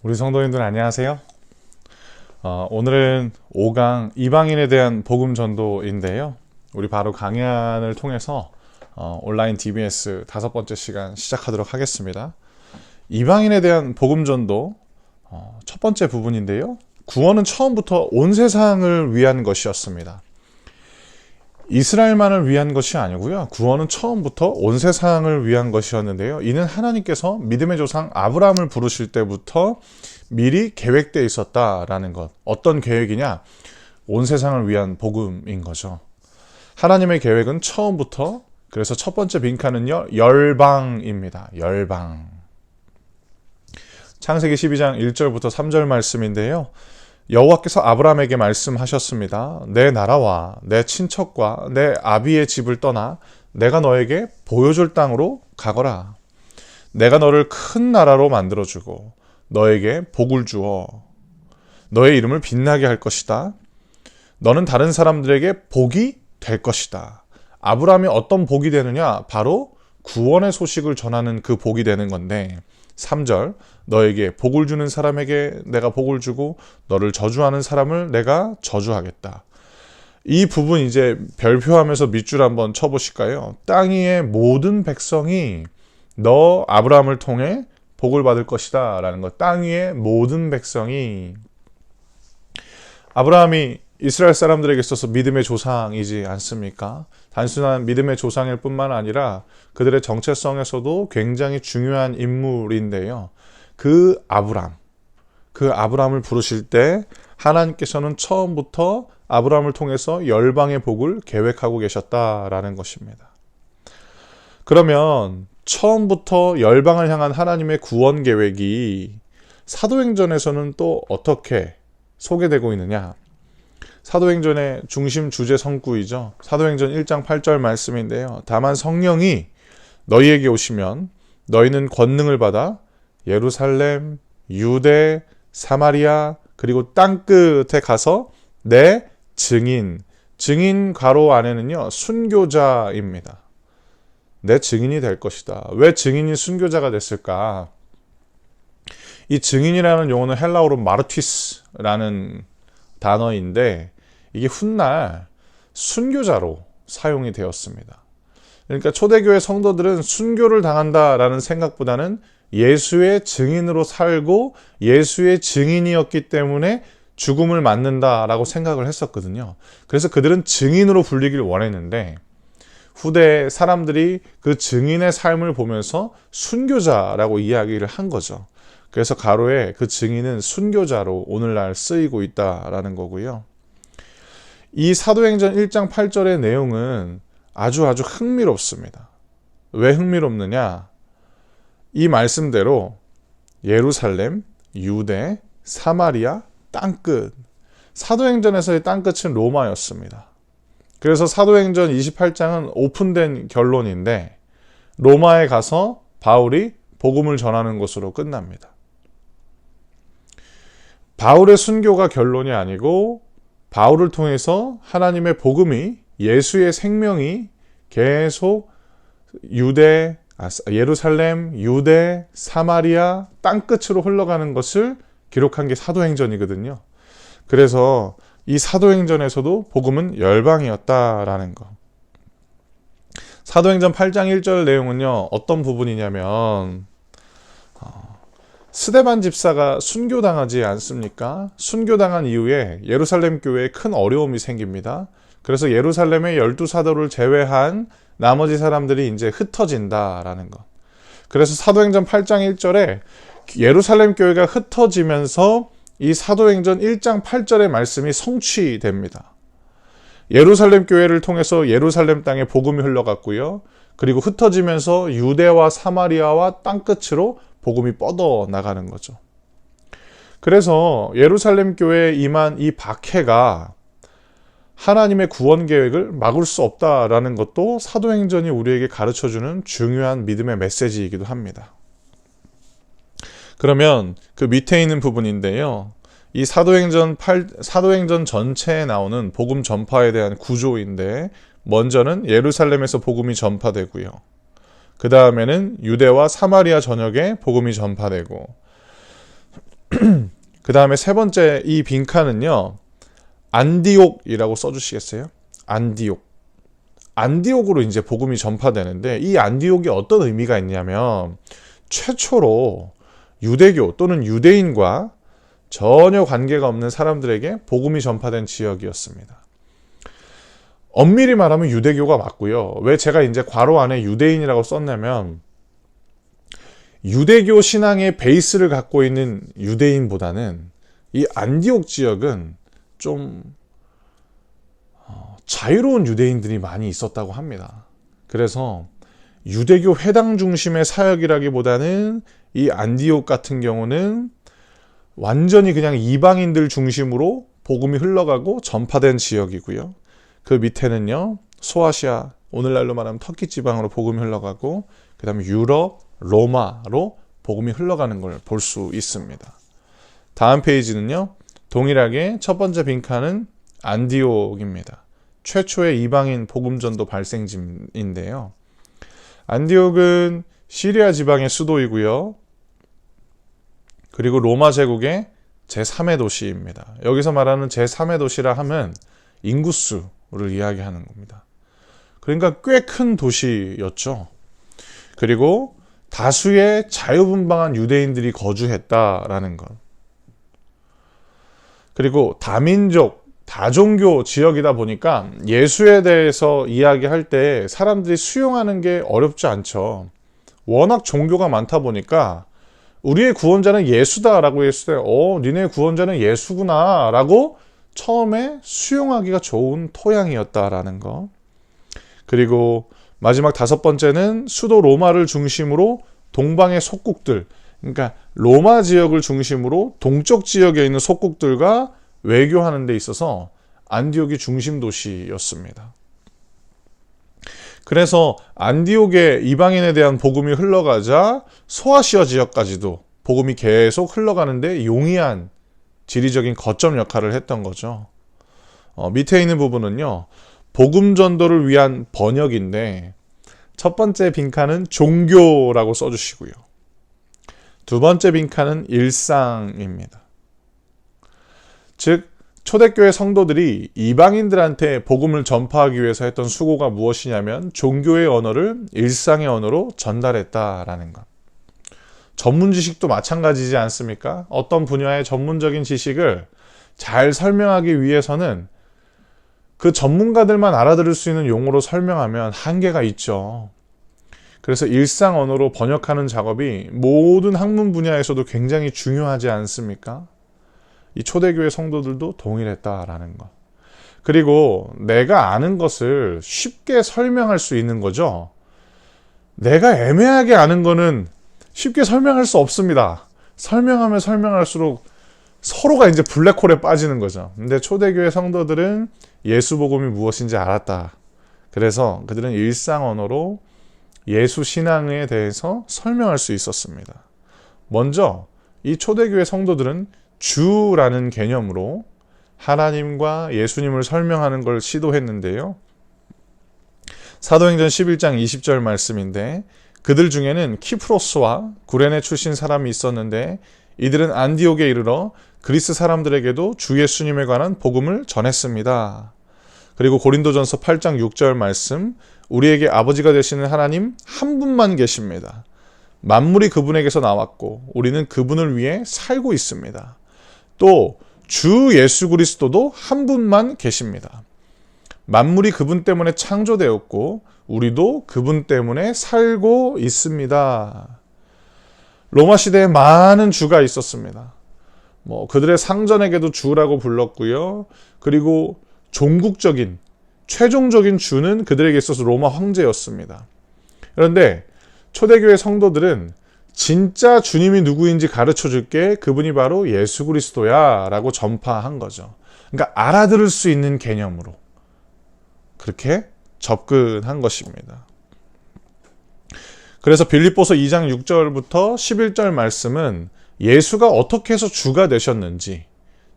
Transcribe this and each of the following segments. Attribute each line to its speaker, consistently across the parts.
Speaker 1: 우리 성도님들 안녕하세요. 오늘은 5강 이방인에 대한 복음 전도인데요. 우리 바로 강연을 통해서 온라인 DBS 5번째 시간 시작하도록 하겠습니다. 이방인에 대한 복음 전도 첫 번째 부분인데요. 구원은 처음부터 온 세상을 위한 것이었습니다. 이스라엘만을 위한 것이 아니고요. 구원은 처음부터 온 세상을 위한 것이었는데요. 이는 하나님께서 믿음의 조상 아브라함을 부르실 때부터 미리 계획되어 있었다라는 것. 어떤 계획이냐? 온 세상을 위한 복음인 거죠. 하나님의 계획은 처음부터, 그래서 첫 번째 빈칸은요, 열방입니다. 열방. 창세기 12장 1절부터 3절 말씀인데요. 여호와께서 아브라함에게 말씀하셨습니다. 내 나라와 내 친척과 내 아비의 집을 떠나 내가 너에게 보여줄 땅으로 가거라. 내가 너를 큰 나라로 만들어주고 너에게 복을 주어 너의 이름을 빛나게 할 것이다. 너는 다른 사람들에게 복이 될 것이다. 아브라함이 어떤 복이 되느냐? 바로 구원의 소식을 전하는 그 복이 되는 건데 3절 너에게 복을 주는 사람에게 내가 복을 주고 너를 저주하는 사람을 내가 저주하겠다. 이 부분 이제 별표하면서 밑줄 한번 쳐보실까요? 땅 위의 모든 백성이 너 아브라함을 통해 복을 받을 것이다 라는 것. 땅 위의 모든 백성이. 아브라함이 이스라엘 사람들에게 있어서 믿음의 조상이지 않습니까? 단순한 믿음의 조상일 뿐만 아니라 그들의 정체성에서도 굉장히 중요한 인물인데요. 그 아브라함을 부르실 때 하나님께서는 처음부터 아브라함을 통해서 열방의 복을 계획하고 계셨다라는 것입니다. 그러면 처음부터 열방을 향한 하나님의 구원 계획이 사도행전에서는 또 어떻게 소개되고 있느냐? 사도행전의 중심 주제 성구이죠. 사도행전 1장 8절 말씀인데요. 다만 성령이 너희에게 오시면 너희는 권능을 받아 예루살렘, 유대, 사마리아 그리고 땅끝에 가서 내 증인 괄호 안에는요 순교자입니다. 내 증인이 될 것이다. 왜 증인이 순교자가 됐을까? 이 증인이라는 용어는 헬라어로 마르티스라는 단어인데 이게 훗날 순교자로 사용이 되었습니다. 그러니까 초대교회 성도들은 순교를 당한다라는 생각보다는 예수의 증인으로 살고 예수의 증인이었기 때문에 죽음을 맞는다라고 생각을 했었거든요. 그래서 그들은 증인으로 불리길 원했는데 후대 사람들이 그 증인의 삶을 보면서 순교자라고 이야기를 한 거죠. 그래서 가로에 그 증인은 순교자로 오늘날 쓰이고 있다라는 거고요. 이 사도행전 1장 8절의 내용은 아주 흥미롭습니다. 왜 흥미롭느냐? 이 말씀대로 예루살렘, 유대, 사마리아, 땅끝. 사도행전에서의 땅끝은 로마였습니다. 그래서 사도행전 28장은 오픈된 결론인데 로마에 가서 바울이 복음을 전하는 것으로 끝납니다. 바울의 순교가 결론이 아니고 바울을 통해서 하나님의 복음이 예수의 생명이 계속 예루살렘, 유대, 사마리아 땅끝으로 흘러가는 것을 기록한 게 사도행전이거든요. 그래서 이 사도행전에서도 복음은 열방이었다라는 것. 사도행전 8장 1절 내용은요. 어떤 부분이냐면 스데반 집사가 순교당하지 않습니까? 순교당한 이후에 예루살렘 교회에 큰 어려움이 생깁니다. 그래서 예루살렘의 12사도를 제외한 나머지 사람들이 이제 흩어진다라는 것. 그래서 사도행전 8장 1절에 예루살렘 교회가 흩어지면서 이 사도행전 1장 8절의 말씀이 성취됩니다. 예루살렘 교회를 통해서 예루살렘 땅에 복음이 흘러갔고요. 그리고 흩어지면서 유대와 사마리아와 땅끝으로 복음이 뻗어나가는 거죠. 그래서 예루살렘 교회에 임한 이 박해가 하나님의 구원 계획을 막을 수 없다라는 것도 사도행전이 우리에게 가르쳐주는 중요한 믿음의 메시지이기도 합니다. 그러면 그 밑에 있는 부분인데요. 이 사도행전 전체에 나오는 복음 전파에 대한 구조인데 먼저는 예루살렘에서 복음이 전파되고요. 그 다음에는 유대와 사마리아 전역에 복음이 전파되고 그 다음에 세 번째 이 빈칸은요, 안디옥이라고 써주시겠어요? 안디옥. 안디옥으로 이제 복음이 전파되는데, 이 안디옥이 어떤 의미가 있냐면 최초로 유대교 또는 유대인과 전혀 관계가 없는 사람들에게 복음이 전파된 지역이었습니다. 엄밀히 말하면 유대교가 맞고요. 왜 제가 이제 괄호 안에 유대인이라고 썼냐면, 유대교 신앙의 베이스를 갖고 있는 유대인보다는 이 안디옥 지역은 좀 자유로운 유대인들이 많이 있었다고 합니다. 그래서 유대교 회당 중심의 사역이라기보다는 이 안디옥 같은 경우는 완전히 그냥 이방인들 중심으로 복음이 흘러가고 전파된 지역이고요. 그 밑에는요, 소아시아, 오늘날로 말하면 터키 지방으로 복음이 흘러가고, 그 다음에 유럽, 로마로 복음이 흘러가는 걸 볼 수 있습니다. 다음 페이지는요, 동일하게 첫 번째 빈칸은 안디옥입니다. 최초의 이방인 복음전도 발생지인데요. 안디옥은 시리아 지방의 수도이고요. 그리고 로마 제국의 제3의 도시입니다. 여기서 말하는 제3의 도시라 하면 인구수를 이야기하는 겁니다. 그러니까 꽤 큰 도시였죠. 그리고 다수의 자유분방한 유대인들이 거주했다라는 것. 그리고 다민족, 다종교 지역이다 보니까 예수에 대해서 이야기할 때 사람들이 수용하는 게 어렵지 않죠. 워낙 종교가 많다 보니까 우리의 구원자는 예수다라고 했을 때 니네 구원자는 예수구나 라고 처음에 수용하기가 좋은 토양이었다라는 거. 그리고 마지막 다섯 번째는 수도 로마를 중심으로 동방의 속국들, 그러니까 로마 지역을 중심으로 동쪽 지역에 있는 속국들과 외교하는 데 있어서 안디옥이 중심 도시였습니다. 그래서 안디옥의 이방인에 대한 복음이 흘러가자 소아시아 지역까지도 복음이 계속 흘러가는데 용이한 지리적인 거점 역할을 했던 거죠. 밑에 있는 부분은요, 복음 전도를 위한 번역인데 첫 번째 빈칸은 종교라고 써주시고요. 두 번째 빈칸은 일상입니다. 즉 초대교회 성도들이 이방인들한테 복음을 전파하기 위해서 했던 수고가 무엇이냐면 종교의 언어를 일상의 언어로 전달했다라는 것. 전문 지식도 마찬가지지 않습니까? 어떤 분야의 전문적인 지식을 잘 설명하기 위해서는 그 전문가들만 알아들을 수 있는 용어로 설명하면 한계가 있죠. 그래서 일상 언어로 번역하는 작업이 모든 학문 분야에서도 굉장히 중요하지 않습니까? 이 초대교회 성도들도 동일했다라는 것. 그리고 내가 아는 것을 쉽게 설명할 수 있는 거죠. 내가 애매하게 아는 거는 쉽게 설명할 수 없습니다. 설명하면 설명할수록 서로가 이제 블랙홀에 빠지는 거죠. 근데 초대교회 성도들은 예수 복음이 무엇인지 알았다. 그래서 그들은 일상 언어로 예수 신앙에 대해서 설명할 수 있었습니다. 먼저 이 초대교회 성도들은 주라는 개념으로 하나님과 예수님을 설명하는 걸 시도했는데요. 사도행전 11장 20절 말씀인데, 그들 중에는 키프로스와 구레네 출신 사람이 있었는데 이들은 안디옥에 이르러 그리스 사람들에게도 주 예수님에 관한 복음을 전했습니다. 그리고 고린도전서 8장 6절 말씀, 우리에게 아버지가 되시는 하나님 한 분만 계십니다. 만물이 그분에게서 나왔고 우리는 그분을 위해 살고 있습니다. 또 주 예수 그리스도도 한 분만 계십니다. 만물이 그분 때문에 창조되었고 우리도 그분 때문에 살고 있습니다. 로마 시대에 많은 주가 있었습니다. 그들의 상전에게도 주라고 불렀고요. 그리고 종국적인 최종적인 주는 그들에게 있어서 로마 황제였습니다. 그런데 초대교회 성도들은 진짜 주님이 누구인지 가르쳐 줄게, 그분이 바로 예수 그리스도야 라고 전파한 거죠. 그러니까 알아들을 수 있는 개념으로 그렇게 접근한 것입니다. 그래서 빌립보서 2장 6절부터 11절 말씀은 예수가 어떻게 해서 주가 되셨는지,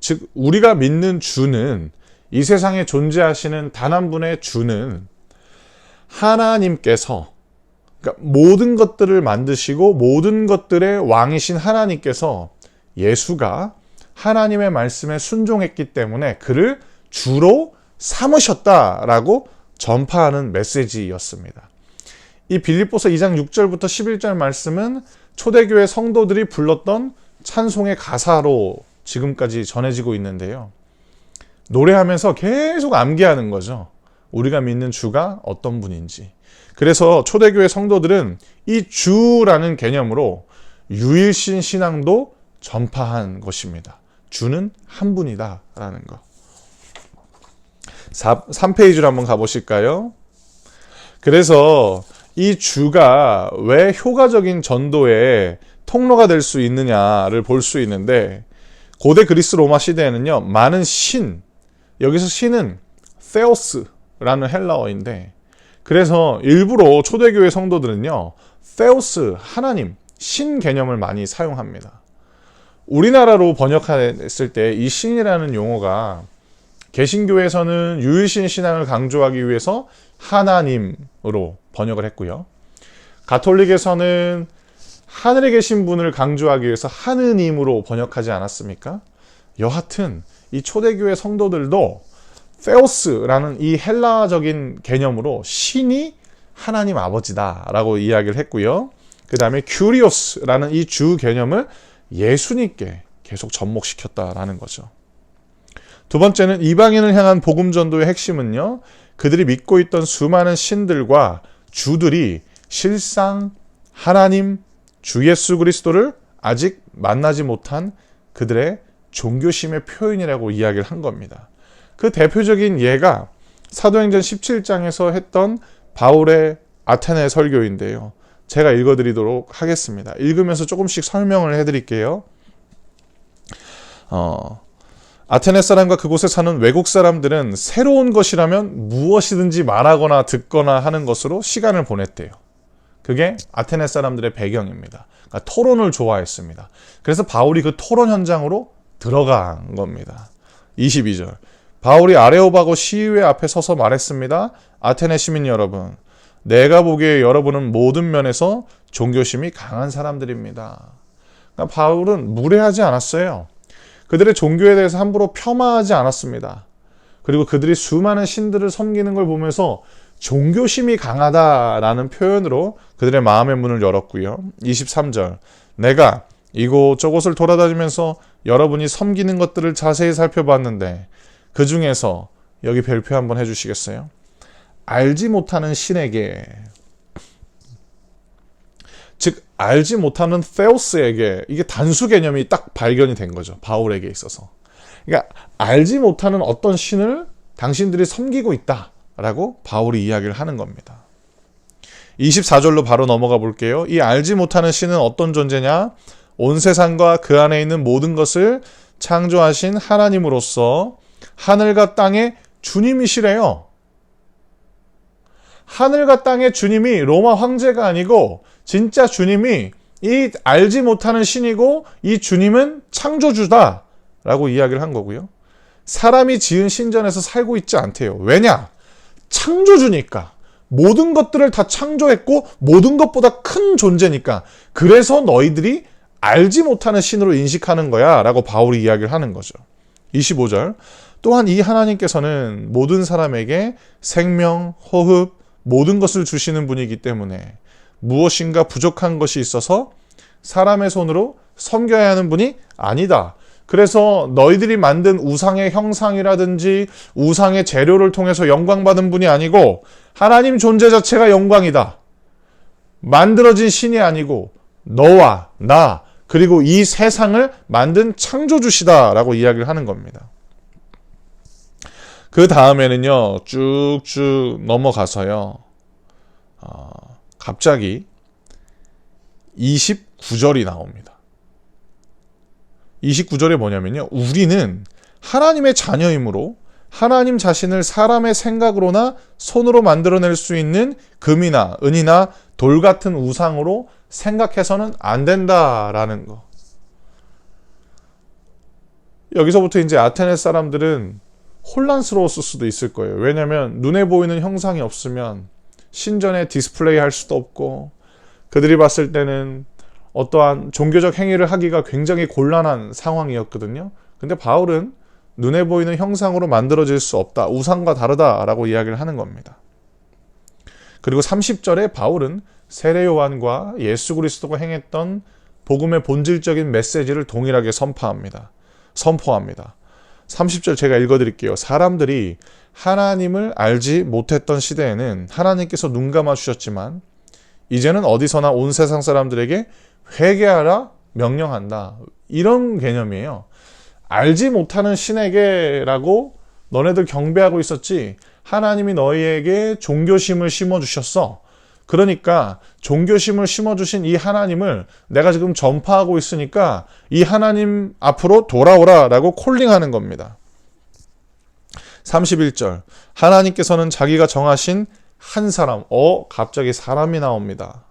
Speaker 1: 즉 우리가 믿는 주는, 이 세상에 존재하시는 단 한 분의 주는 하나님께서, 그러니까 모든 것들을 만드시고 모든 것들의 왕이신 하나님께서 예수가 하나님의 말씀에 순종했기 때문에 그를 주로 삼으셨다라고 전파하는 메시지였습니다. 이 빌립보서 2장 6절부터 11절 말씀은 초대교회 성도들이 불렀던 찬송의 가사로 지금까지 전해지고 있는데요. 노래하면서 계속 암기하는 거죠. 우리가 믿는 주가 어떤 분인지. 그래서 초대교회 성도들은 이 주라는 개념으로 유일신 신앙도 전파한 것입니다. 주는 한 분이다라는 거. 3페이지로 한번 가보실까요? 그래서 이 주가 왜 효과적인 전도의 통로가 될 수 있느냐를 볼 수 있는데, 고대 그리스 로마 시대에는요, 많은 신, 여기서 신은 세오스라는 헬라어인데, 그래서 일부러 초대교회 성도들은요, 세오스, 하나님, 신 개념을 많이 사용합니다. 우리나라로 번역했을 때 이 신이라는 용어가 개신교에서는 유일신 신앙을 강조하기 위해서 하나님으로 번역을 했고요. 가톨릭에서는 하늘에 계신 분을 강조하기 위해서 하느님으로 번역하지 않았습니까? 여하튼 이 초대교회 성도들도 세오스라는 이 헬라적인 개념으로 신이 하나님 아버지다라고 이야기를 했고요. 그 다음에 큐리오스라는 이 주 개념을 예수님께 계속 접목시켰다라는 거죠. 두 번째는 이방인을 향한 복음 전도의 핵심은요, 그들이 믿고 있던 수많은 신들과 주들이 실상 하나님, 주 예수 그리스도를 아직 만나지 못한 그들의 종교심의 표현이라고 이야기를 한 겁니다. 그 대표적인 예가 사도행전 17장에서 했던 바울의 아테네 설교인데요. 제가 읽어드리도록 하겠습니다. 읽으면서 조금씩 설명을 해드릴게요. 아테네 사람과 그곳에 사는 외국 사람들은 새로운 것이라면 무엇이든지 말하거나 듣거나 하는 것으로 시간을 보냈대요. 그게 아테네 사람들의 배경입니다. 그러니까 토론을 좋아했습니다. 그래서 바울이 그 토론 현장으로 들어간 겁니다. 22절. 바울이 아레오바고 시의회 앞에 서서 말했습니다. 아테네 시민 여러분, 내가 보기에 여러분은 모든 면에서 종교심이 강한 사람들입니다. 그러니까 바울은 무례하지 않았어요. 그들의 종교에 대해서 함부로 폄하하지 않았습니다. 그리고 그들이 수많은 신들을 섬기는 걸 보면서 종교심이 강하다라는 표현으로 그들의 마음의 문을 열었고요. 23절. 내가 이곳저곳을 돌아다니면서 여러분이 섬기는 것들을 자세히 살펴봤는데 그 중에서 여기 별표 한번 해주시겠어요? 알지 못하는 신에게, 즉 알지 못하는 세오스에게, 이게 단수 개념이 딱 발견이 된 거죠. 바울에게 있어서. 그러니까 알지 못하는 어떤 신을 당신들이 섬기고 있다라고 바울이 이야기를 하는 겁니다. 24절로 바로 넘어가 볼게요. 이 알지 못하는 신은 어떤 존재냐? 온 세상과 그 안에 있는 모든 것을 창조하신 하나님으로서 하늘과 땅의 주님이시래요. 하늘과 땅의 주님이 로마 황제가 아니고 진짜 주님이 이 알지 못하는 신이고, 이 주님은 창조주다라고 이야기를 한 거고요. 사람이 지은 신전에서 살고 있지 않대요. 왜냐? 창조주니까. 모든 것들을 다 창조했고 모든 것보다 큰 존재니까. 그래서 너희들이 알지 못하는 신으로 인식하는 거야 라고 바울이 이야기를 하는 거죠. 25절. 또한 이 하나님께서는 모든 사람에게 생명, 호흡, 모든 것을 주시는 분이기 때문에 무엇인가 부족한 것이 있어서 사람의 손으로 섬겨야 하는 분이 아니다. 그래서 너희들이 만든 우상의 형상이라든지 우상의 재료를 통해서 영광받은 분이 아니고 하나님 존재 자체가 영광이다. 만들어진 신이 아니고 너와 나 그리고 이 세상을 만든 창조주시다라고 이야기를 하는 겁니다. 그 다음에는요, 쭉쭉 넘어가서요, 갑자기 29절이 나옵니다. 29절에 뭐냐면요, 우리는 하나님의 자녀이므로 하나님 자신을 사람의 생각으로나 손으로 만들어낼 수 있는 금이나 은이나 돌 같은 우상으로 생각해서는 안 된다라는 거. 여기서부터 이제 아테네 사람들은 혼란스러웠을 수도 있을 거예요. 왜냐하면 눈에 보이는 형상이 없으면 신전에 디스플레이 할 수도 없고, 그들이 봤을 때는 어떠한 종교적 행위를 하기가 굉장히 곤란한 상황이었거든요. 근데 바울은 눈에 보이는 형상으로 만들어질 수 없다. 우상과 다르다라고 이야기를 하는 겁니다. 그리고 30절에 바울은 세례 요한과 예수 그리스도가 행했던 복음의 본질적인 메시지를 동일하게 선포합니다. 30절 제가 읽어드릴게요. 사람들이 하나님을 알지 못했던 시대에는 하나님께서 눈 감아 주셨지만 이제는 어디서나 온 세상 사람들에게 회개하라 명령한다. 이런 개념이에요. 알지 못하는 신에게라고 너네들 경배하고 있었지 하나님이 너희에게 종교심을 심어주셨어. 그러니까 종교심을 심어주신 이 하나님을 내가 지금 전파하고 있으니까 이 하나님 앞으로 돌아오라 라고 콜링하는 겁니다. 31절 하나님께서는 자기가 정하신 한 사람, 갑자기 사람이 나옵니다.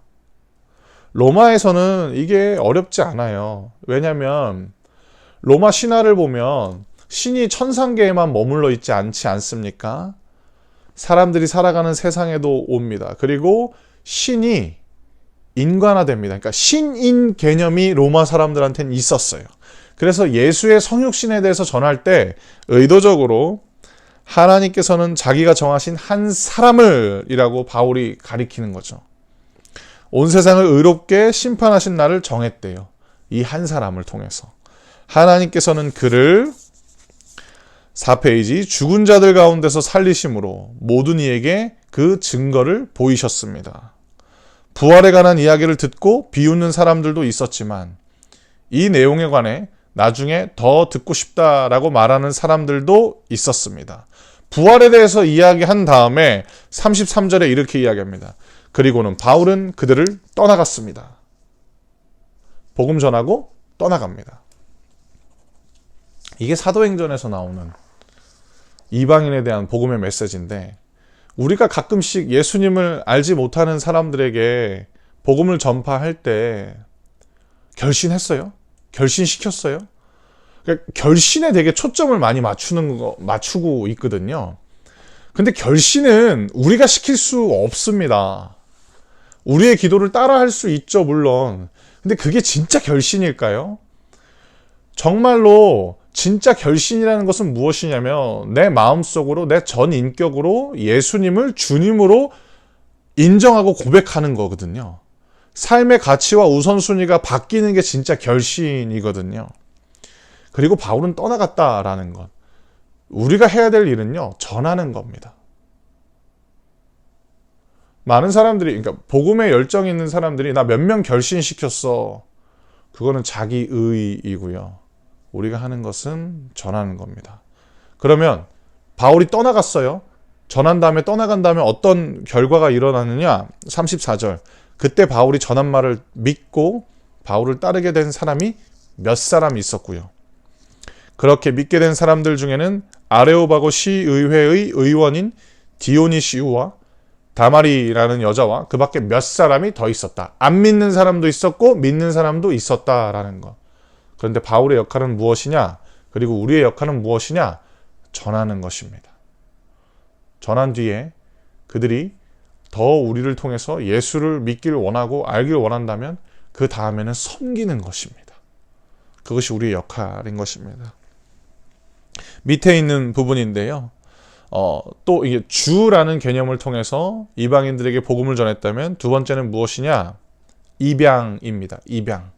Speaker 1: 로마에서는 이게 어렵지 않아요. 왜냐하면 로마 신화를 보면 신이 천상계에만 머물러 있지 않지 않습니까? 사람들이 살아가는 세상에도 옵니다. 그리고 신이 인간화됩니다. 그러니까 신인 개념이 로마 사람들한테는 있었어요. 그래서 예수의 성육신에 대해서 전할 때 의도적으로 하나님께서는 자기가 정하신 한 사람을 이라고 바울이 가리키는 거죠. 온 세상을 의롭게 심판하신 날을 정했대요. 이 한 사람을 통해서. 하나님께서는 그를 4페이지 죽은 자들 가운데서 살리심으로 모든 이에게 그 증거를 보이셨습니다. 부활에 관한 이야기를 듣고 비웃는 사람들도 있었지만 이 내용에 관해 나중에 더 듣고 싶다라고 말하는 사람들도 있었습니다. 부활에 대해서 이야기한 다음에 33절에 이렇게 이야기합니다. 그리고는 바울은 그들을 떠나갔습니다. 복음 전하고 떠나갑니다. 이게 사도행전에서 나오는 이방인에 대한 복음의 메시지인데 우리가 가끔씩 예수님을 알지 못하는 사람들에게 복음을 전파할 때 결신했어요? 결신시켰어요? 그러니까 결신에 되게 초점을 많이 맞추고 있거든요. 근데 결신은 우리가 시킬 수 없습니다. 우리의 기도를 따라 할 수 있죠, 물론. 근데 그게 진짜 결신일까요? 정말로 진짜 결신이라는 것은 무엇이냐면 내 마음속으로 내 전 인격으로 예수님을 주님으로 인정하고 고백하는 거거든요. 삶의 가치와 우선순위가 바뀌는 게 진짜 결신이거든요. 그리고 바울은 떠나갔다라는 것. 우리가 해야 될 일은요, 전하는 겁니다. 많은 사람들이, 그러니까 복음에 열정이 있는 사람들이 나 몇 명 결신시켰어. 그거는 자기 의이고요. 우리가 하는 것은 전하는 겁니다. 그러면 바울이 떠나갔어요. 전한 다음에 떠나간 다음에 어떤 결과가 일어나느냐? 34절. 그때 바울이 전한 말을 믿고 바울을 따르게 된 사람이 몇 사람 있었고요. 그렇게 믿게 된 사람들 중에는 아레오바고 시의회의 의원인 디오니시우와 다마리라는 여자와 그 밖에 몇 사람이 더 있었다. 안 믿는 사람도 있었고 믿는 사람도 있었다라는 것. 그런데 바울의 역할은 무엇이냐? 그리고 우리의 역할은 무엇이냐? 전하는 것입니다. 전한 뒤에 그들이 더 우리를 통해서 예수를 믿기를 원하고 알기를 원한다면 그 다음에는 섬기는 것입니다. 그것이 우리의 역할인 것입니다. 밑에 있는 부분인데요. 또 이게 주라는 개념을 통해서 이방인들에게 복음을 전했다면 두 번째는 무엇이냐? 입양입니다. 입양.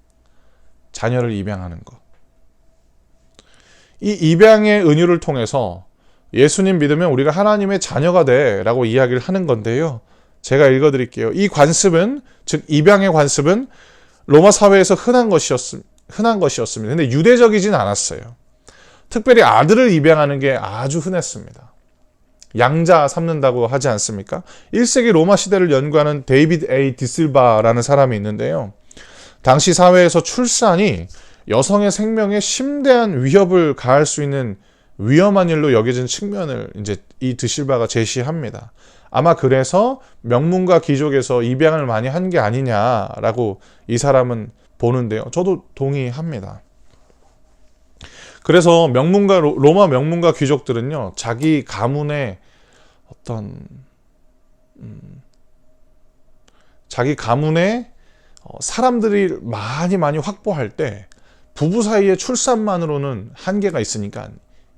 Speaker 1: 자녀를 입양하는 것. 이 입양의 은유를 통해서 예수님 믿으면 우리가 하나님의 자녀가 돼 라고 이야기를 하는 건데요. 제가 읽어드릴게요. 이 관습은, 즉 입양의 관습은 로마 사회에서 흔한 것이었습니다. 근데 유대적이진 않았어요. 특별히 아들을 입양하는 게 아주 흔했습니다. 양자 삼는다고 하지 않습니까? 1세기 로마 시대를 연구하는 데이비드 A. 디실바라는 사람이 있는데요. 당시 사회에서 출산이 여성의 생명에 심대한 위협을 가할 수 있는 위험한 일로 여겨진 측면을 이제 이 디실바가 제시합니다. 아마 그래서 명문가 귀족에서 입양을 많이 한 게 아니냐라고 이 사람은 보는데요. 저도 동의합니다. 그래서 로마 명문가 귀족들은요, 자기 가문의 자기 가문의 사람들이 많이 확보할 때 부부 사이의 출산만으로는 한계가 있으니까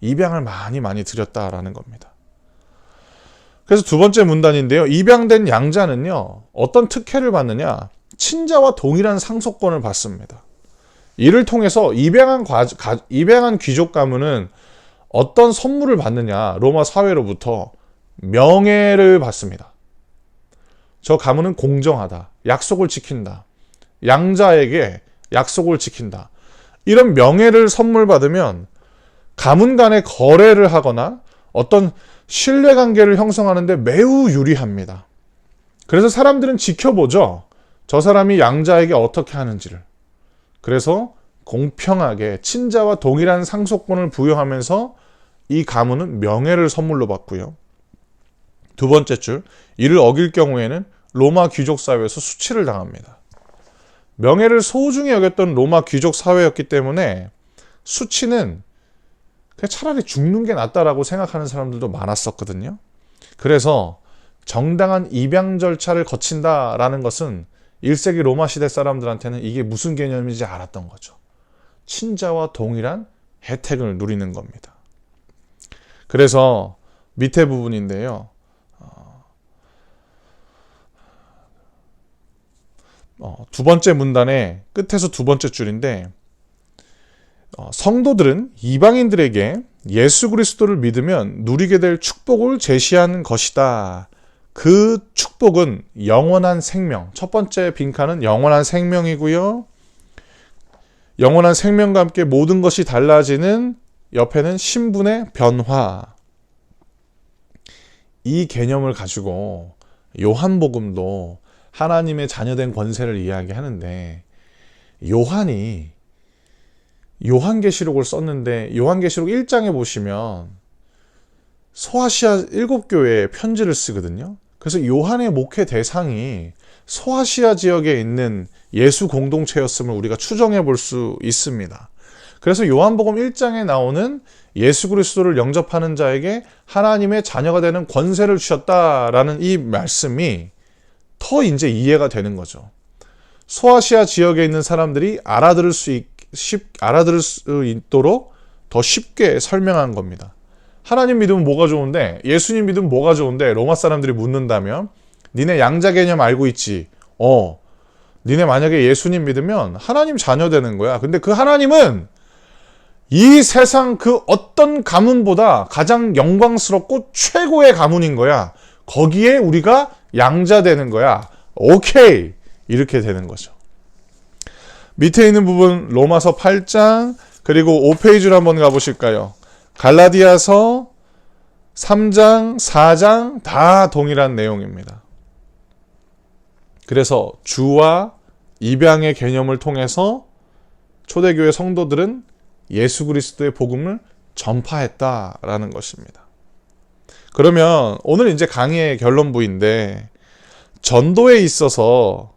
Speaker 1: 입양을 많이 드렸다라는 겁니다. 그래서 두 번째 문단인데요. 입양된 양자는요, 어떤 특혜를 받느냐? 친자와 동일한 상속권을 받습니다. 이를 통해서 입양한 귀족 가문은 어떤 선물을 받느냐? 로마 사회로부터 명예를 받습니다. 저 가문은 공정하다. 약속을 지킨다. 양자에게 약속을 지킨다. 이런 명예를 선물 받으면 가문 간의 거래를 하거나 어떤 신뢰관계를 형성하는데 매우 유리합니다. 그래서 사람들은 지켜보죠. 저 사람이 양자에게 어떻게 하는지를. 그래서 공평하게 친자와 동일한 상속권을 부여하면서 이 가문은 명예를 선물로 받고요. 두 번째 줄, 이를 어길 경우에는 로마 귀족 사회에서 수치를 당합니다. 명예를 소중히 여겼던 로마 귀족 사회였기 때문에 수치는 그냥 차라리 죽는 게 낫다라고 생각하는 사람들도 많았었거든요. 그래서 정당한 입양 절차를 거친다라는 것은 1세기 로마 시대 사람들한테는 이게 무슨 개념인지 알았던 거죠. 친자와 동일한 혜택을 누리는 겁니다. 그래서 밑에 부분인데요. 두 번째 문단의 끝에서 두 번째 줄인데, 성도들은 이방인들에게 예수 그리스도를 믿으면 누리게 될 축복을 제시한 것이다. 그 축복은 영원한 생명. 첫 번째 빈칸은 영원한 생명이고요. 영원한 생명과 함께 모든 것이 달라지는 옆에는 신분의 변화. 이 개념을 가지고 요한복음도 하나님의 자녀된 권세를 이야기하는데, 요한이 요한계시록을 썼는데 요한계시록 1장에 보시면 소아시아 7교회에 편지를 쓰거든요. 그래서 요한의 목회 대상이 소아시아 지역에 있는 예수 공동체였음을 우리가 추정해 볼 수 있습니다. 그래서 요한복음 1장에 나오는 예수 그리스도를 영접하는 자에게 하나님의 자녀가 되는 권세를 주셨다라는 이 말씀이 더 이제 이해가 되는 거죠. 소아시아 지역에 있는 사람들이 알아들을 수 있도록 더 쉽게 설명한 겁니다. 하나님 믿으면 뭐가 좋은데, 예수님 믿으면 뭐가 좋은데, 로마 사람들이 묻는다면, 니네 양자 개념 알고 있지? 니네 만약에 예수님 믿으면 하나님 자녀 되는 거야. 근데 그 하나님은 이 세상 그 어떤 가문보다 가장 영광스럽고 최고의 가문인 거야. 거기에 우리가 양자 되는 거야. 오케이! 이렇게 되는 거죠. 밑에 있는 부분 로마서 8장 그리고 5페이지로 한번 가보실까요? 갈라디아서 3장, 4장 다 동일한 내용입니다. 그래서 주와 입양의 개념을 통해서 초대교회 성도들은 예수 그리스도의 복음을 전파했다라는 것입니다. 그러면 오늘 이제 강의의 결론부인데, 전도에 있어서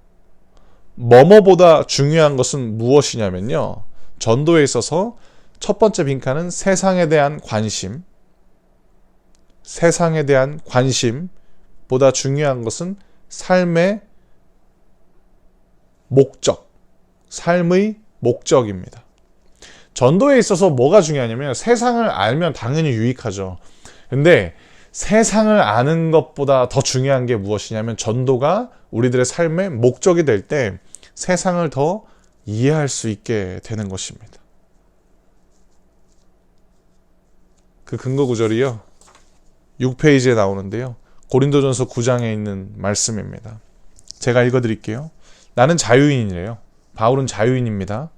Speaker 1: 뭐뭐보다 중요한 것은 무엇이냐면요. 전도에 있어서 첫 번째 빈칸은 세상에 대한 관심. 세상에 대한 관심보다 중요한 것은 삶의 목적. 삶의 목적입니다. 전도에 있어서 뭐가 중요하냐면 세상을 알면 당연히 유익하죠. 근데 세상을 아는 것보다 더 중요한 게 무엇이냐면 전도가 우리들의 삶의 목적이 될 때 세상을 더 이해할 수 있게 되는 것입니다. 그 근거 구절이요. 6페이지에 나오는데요. 고린도전서 9장에 있는 말씀입니다. 제가 읽어드릴게요. 나는 자유인이래요. 바울은 자유인입니다.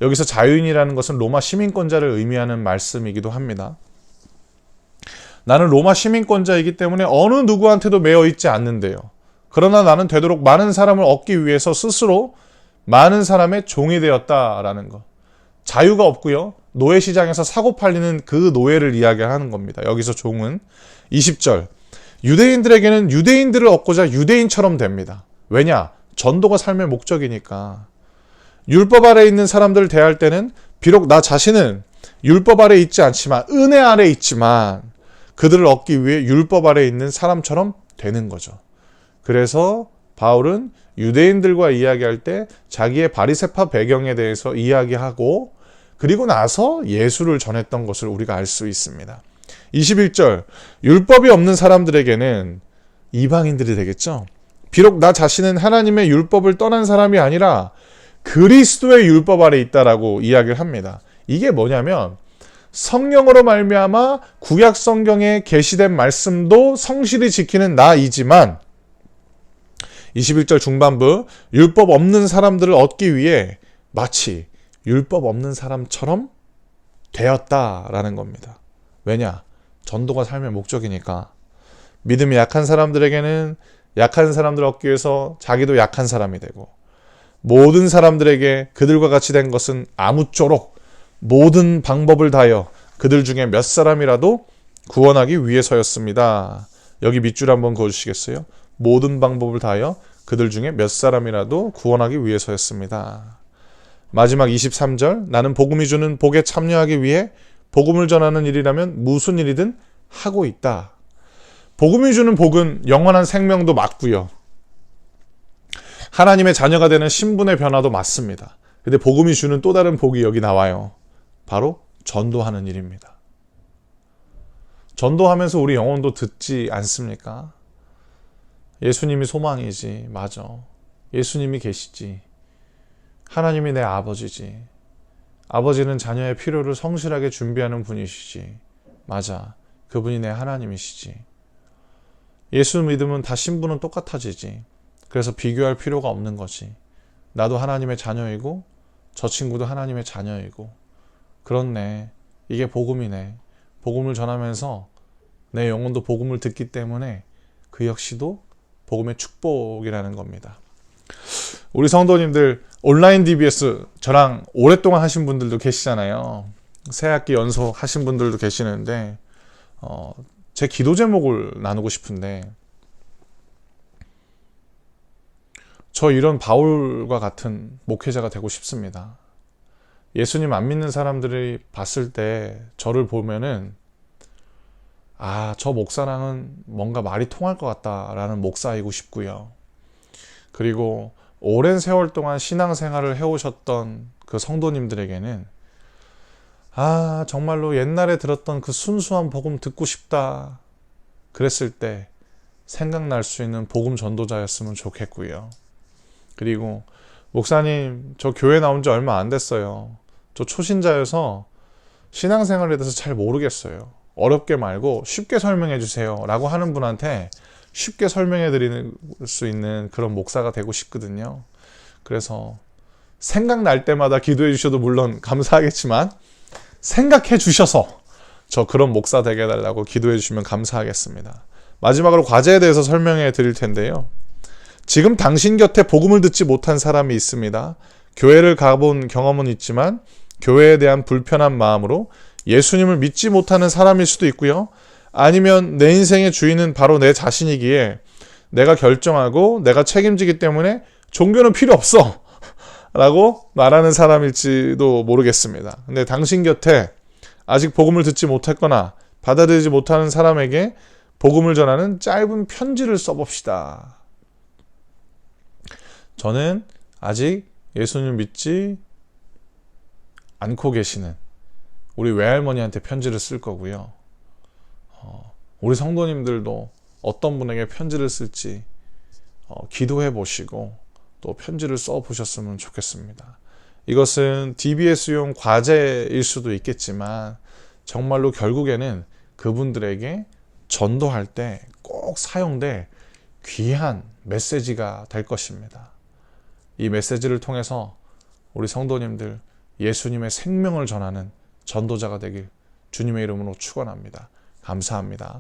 Speaker 1: 여기서 자유인이라는 것은 로마 시민권자를 의미하는 말씀이기도 합니다. 나는 로마 시민권자이기 때문에 어느 누구한테도 매여 있지 않는데요. 그러나 나는 되도록 많은 사람을 얻기 위해서 스스로 많은 사람의 종이 되었다라는 것. 자유가 없고요. 노예 시장에서 사고 팔리는 그 노예를 이야기하는 겁니다. 여기서 종은 20절. 유대인들에게는 유대인들을 얻고자 유대인처럼 됩니다. 왜냐? 전도가 삶의 목적이니까. 율법 아래 있는 사람들을 대할 때는 비록 나 자신은 율법 아래 있지 않지만 은혜 아래 있지만 그들을 얻기 위해 율법 아래 있는 사람처럼 되는 거죠. 그래서 바울은 유대인들과 이야기할 때 자기의 바리새파 배경에 대해서 이야기하고 그리고 나서 예수를 전했던 것을 우리가 알 수 있습니다. 21절, 율법이 없는 사람들에게는 이방인들이 되겠죠. 비록 나 자신은 하나님의 율법을 떠난 사람이 아니라 그리스도의 율법 아래 있다라고 이야기를 합니다. 이게 뭐냐면 성령으로 말미암아 구약 성경에 계시된 말씀도 성실히 지키는 나이지만 21절 중반부 율법 없는 사람들을 얻기 위해 마치 율법 없는 사람처럼 되었다라는 겁니다. 왜냐? 전도가 삶의 목적이니까. 믿음이 약한 사람들에게는 약한 사람들을 얻기 위해서 자기도 약한 사람이 되고 모든 사람들에게 그들과 같이 된 것은 아무쪼록 모든 방법을 다하여 그들 중에 몇 사람이라도 구원하기 위해서였습니다. 여기 밑줄 한번 그어주시겠어요? 모든 방법을 다하여 그들 중에 몇 사람이라도 구원하기 위해서였습니다. 마지막 23절, 나는 복음이 주는 복에 참여하기 위해 복음을 전하는 일이라면 무슨 일이든 하고 있다. 복음이 주는 복은 영원한 생명도 맞고요. 하나님의 자녀가 되는 신분의 변화도 맞습니다. 근데 복음이 주는 또 다른 복이 여기 나와요. 바로 전도하는 일입니다. 전도하면서 우리 영혼도 듣지 않습니까? 예수님이 소망이지. 맞아. 예수님이 계시지. 하나님이 내 아버지지. 아버지는 자녀의 필요를 성실하게 준비하는 분이시지. 맞아. 그분이 내 하나님이시지. 예수 믿으면 다 신분은 똑같아지지. 그래서 비교할 필요가 없는 거지. 나도 하나님의 자녀이고 저 친구도 하나님의 자녀이고 그렇네. 이게 복음이네. 복음을 전하면서 내 영혼도 복음을 듣기 때문에 그 역시도 복음의 축복이라는 겁니다. 우리 성도님들 온라인 DBS 저랑 오랫동안 하신 분들도 계시잖아요. 새학기 연속 하신 분들도 계시는데 제 기도 제목을 나누고 싶은데 저 이런 바울과 같은 목회자가 되고 싶습니다. 예수님 안 믿는 사람들이 봤을 때 저를 보면은 저 목사랑은 뭔가 말이 통할 것 같다라는 목사이고 싶고요. 그리고 오랜 세월 동안 신앙생활을 해오셨던 그 성도님들에게는 정말로 옛날에 들었던 그 순수한 복음 듣고 싶다. 그랬을 때 생각날 수 있는 복음 전도자였으면 좋겠고요. 그리고 목사님 저 교회 나온 지 얼마 안 됐어요. 저 초신자여서 신앙생활에 대해서 잘 모르겠어요. 어렵게 말고 쉽게 설명해 주세요 라고 하는 분한테 쉽게 설명해 드릴 수 있는 그런 목사가 되고 싶거든요. 그래서 생각날 때마다 기도해 주셔도 물론 감사하겠지만 생각해 주셔서 저 그런 목사 되게 해달라고 기도해 주시면 감사하겠습니다. 마지막으로 과제에 대해서 설명해 드릴 텐데요. 지금 당신 곁에 복음을 듣지 못한 사람이 있습니다. 교회를 가본 경험은 있지만 교회에 대한 불편한 마음으로 예수님을 믿지 못하는 사람일 수도 있고요. 아니면 내 인생의 주인은 바로 내 자신이기에 내가 결정하고 내가 책임지기 때문에 종교는 필요 없어 라고 말하는 사람일지도 모르겠습니다. 근데 당신 곁에 아직 복음을 듣지 못했거나 받아들이지 못하는 사람에게 복음을 전하는 짧은 편지를 써봅시다. 저는 아직 예수님 믿지 않고 계시는 우리 외할머니한테 편지를 쓸 거고요. 우리 성도님들도 어떤 분에게 편지를 쓸지 기도해 보시고 또 편지를 써 보셨으면 좋겠습니다. 이것은 DBS용 과제일 수도 있겠지만 정말로 결국에는 그분들에게 전도할 때 꼭 사용될 귀한 메시지가 될 것입니다. 이 메시지를 통해서 우리 성도님들 예수님의 생명을 전하는 전도자가 되길 주님의 이름으로 축원합니다. 감사합니다.